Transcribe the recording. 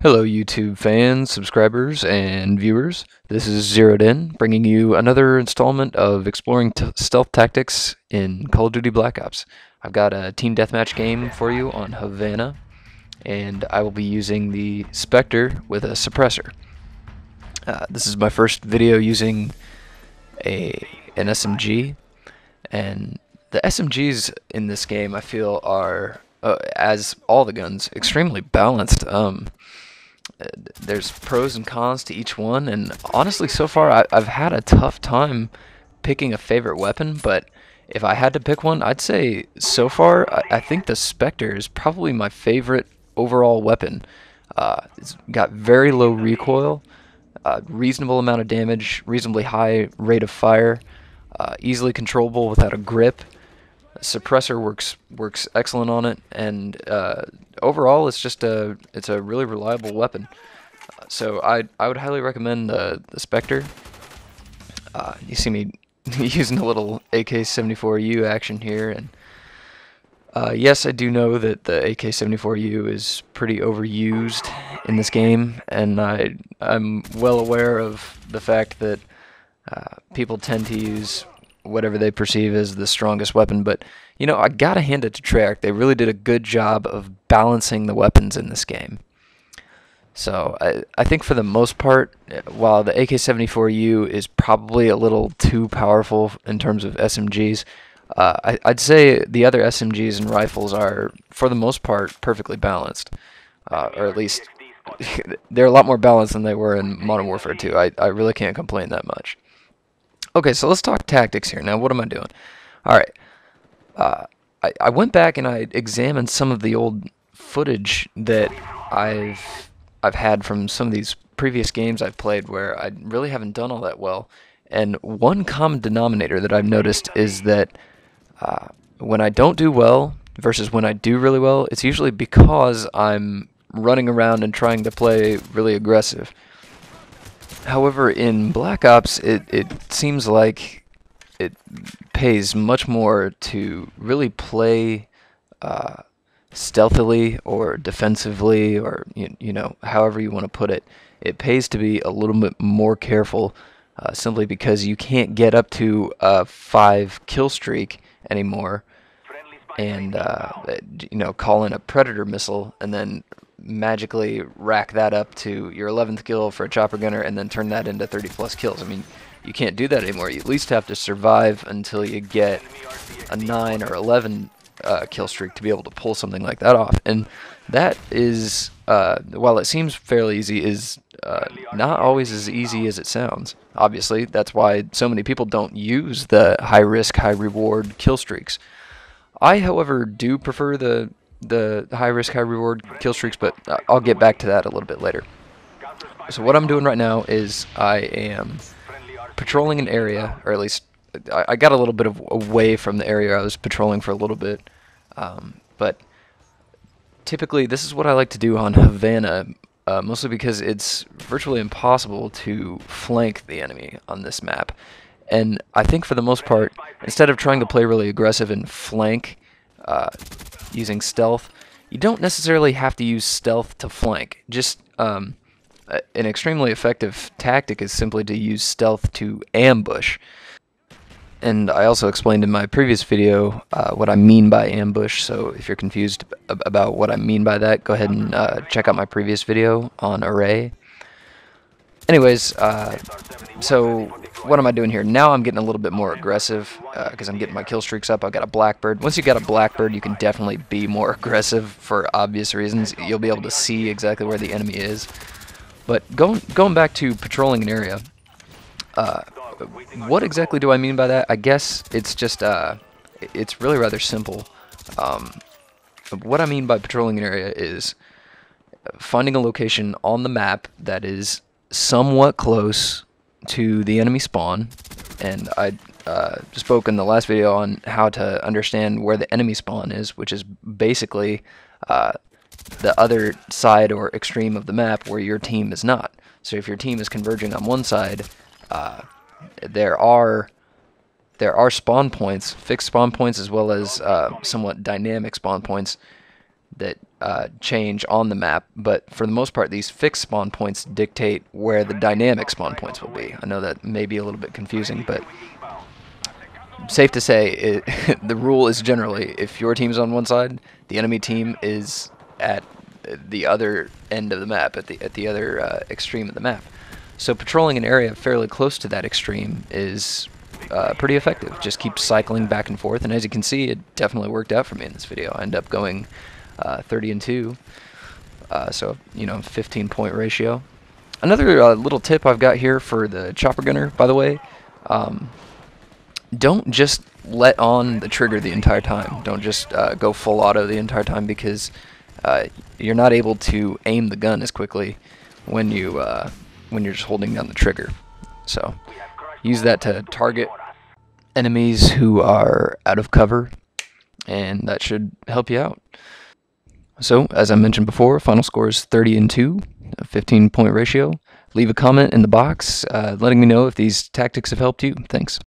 Hello YouTube fans, subscribers, and viewers. This is Zeroed In, bringing you another installment of exploring stealth tactics in Call of Duty Black Ops. I've got a team deathmatch game for you on Havana, and I will be using the Spectre with a suppressor. This is my first video using an SMG, and the SMGs in this game I feel are, as all the guns, extremely balanced. There's pros and cons to each one, and honestly, so far I've had a tough time picking a favorite weapon, but if I had to pick one, I'd say so far I think the Spectre is probably my favorite overall weapon. It's got very low recoil, reasonable amount of damage, reasonably high rate of fire, easily controllable without a grip. Suppressor works excellent on it, and overall it's a really reliable weapon. So I would highly recommend the Spectre. You see me using a little AK-74U action here, and yes, I do know that the AK-74U is pretty overused in this game, and I'm well aware of the fact that people tend to use whatever they perceive as the strongest weapon, but you know, I gotta hand it to Treyarch. They really did a good job of balancing the weapons in this game. So I think for the most part, while the AK-74U is probably a little too powerful in terms of SMGs, I'd say the other SMGs and rifles are, for the most part, perfectly balanced. Or at least, they're a lot more balanced than they were in Modern Warfare 2. I really can't complain that much. Okay, so let's talk tactics here. Now, what am I doing? Alright, I went back and I examined some of the old footage that I've had from some of these previous games I've played where I really haven't done all that well. And one common denominator that I've noticed is that when I don't do well versus when I do really well, it's usually because I'm running around and trying to play really aggressive. However, in Black Ops, it seems like it pays much more to really play stealthily or defensively, or you know, however you want to put it. It pays to be a little bit more careful, simply because you can't get up to a 5 kill streak anymore and you know, call in a Predator missile and then magically rack that up to your 11th kill for a chopper gunner and then turn that into 30 plus kills. I mean, you can't do that anymore. You at least have to survive until you get a 9 or 11 kill streak to be able to pull something like that off. And that is, while it seems fairly easy, is not always as easy as it sounds. Obviously, that's why so many people don't use the high risk, high reward kill streaks. I, however, do prefer the high risk, high reward kill streaks, but I'll get back to that a little bit later. So what I'm doing right now is I am patrolling an area, or at least I got a little bit away from the area I was patrolling for a little bit, but typically this is what I like to do on Havana, mostly because it's virtually impossible to flank the enemy on this map. And I think for the most part, instead of trying to play really aggressive and flank using stealth, you don't necessarily have to use stealth to flank. Just an extremely effective tactic is simply to use stealth to ambush. And I also explained in my previous video what I mean by ambush, so if you're confused about what I mean by that, go ahead and check out my previous video on array. Anyways, so what am I doing here? Now I'm getting a little bit more aggressive because I'm getting my kill streaks up. I've got a Blackbird. Once you got a Blackbird, you can definitely be more aggressive for obvious reasons. You'll be able to see exactly where the enemy is. But going back to patrolling an area, what exactly do I mean by that? I guess it's just, it's really rather simple. What I mean by patrolling an area is finding a location on the map that is somewhat close to the enemy spawn, and I spoke in the last video on how to understand where the enemy spawn is, which is basically the other side or extreme of the map where your team is not. So if your team is converging on one side, there are spawn points, fixed spawn points, as well as somewhat dynamic spawn points that change on the map, but for the most part, these fixed spawn points dictate where the dynamic spawn points will be. I know that may be a little bit confusing, but safe to say, the rule is generally if your team's on one side, the enemy team is at the other end of the map, at the other extreme of the map. So patrolling an area fairly close to that extreme is pretty effective. Just keep cycling back and forth, and as you can see, it definitely worked out for me in this video. I end up going 30-2, so 15-point ratio. Another little tip I've got here for the chopper gunner, by the way, don't just let on the trigger the entire time. Don't just go full auto the entire time, because you're not able to aim the gun as quickly when you're just holding down the trigger. So use that to target enemies who are out of cover, and that should help you out. So, as I mentioned before, final score is 30-2, a 15-point ratio. Leave a comment in the box letting me know if these tactics have helped you. Thanks.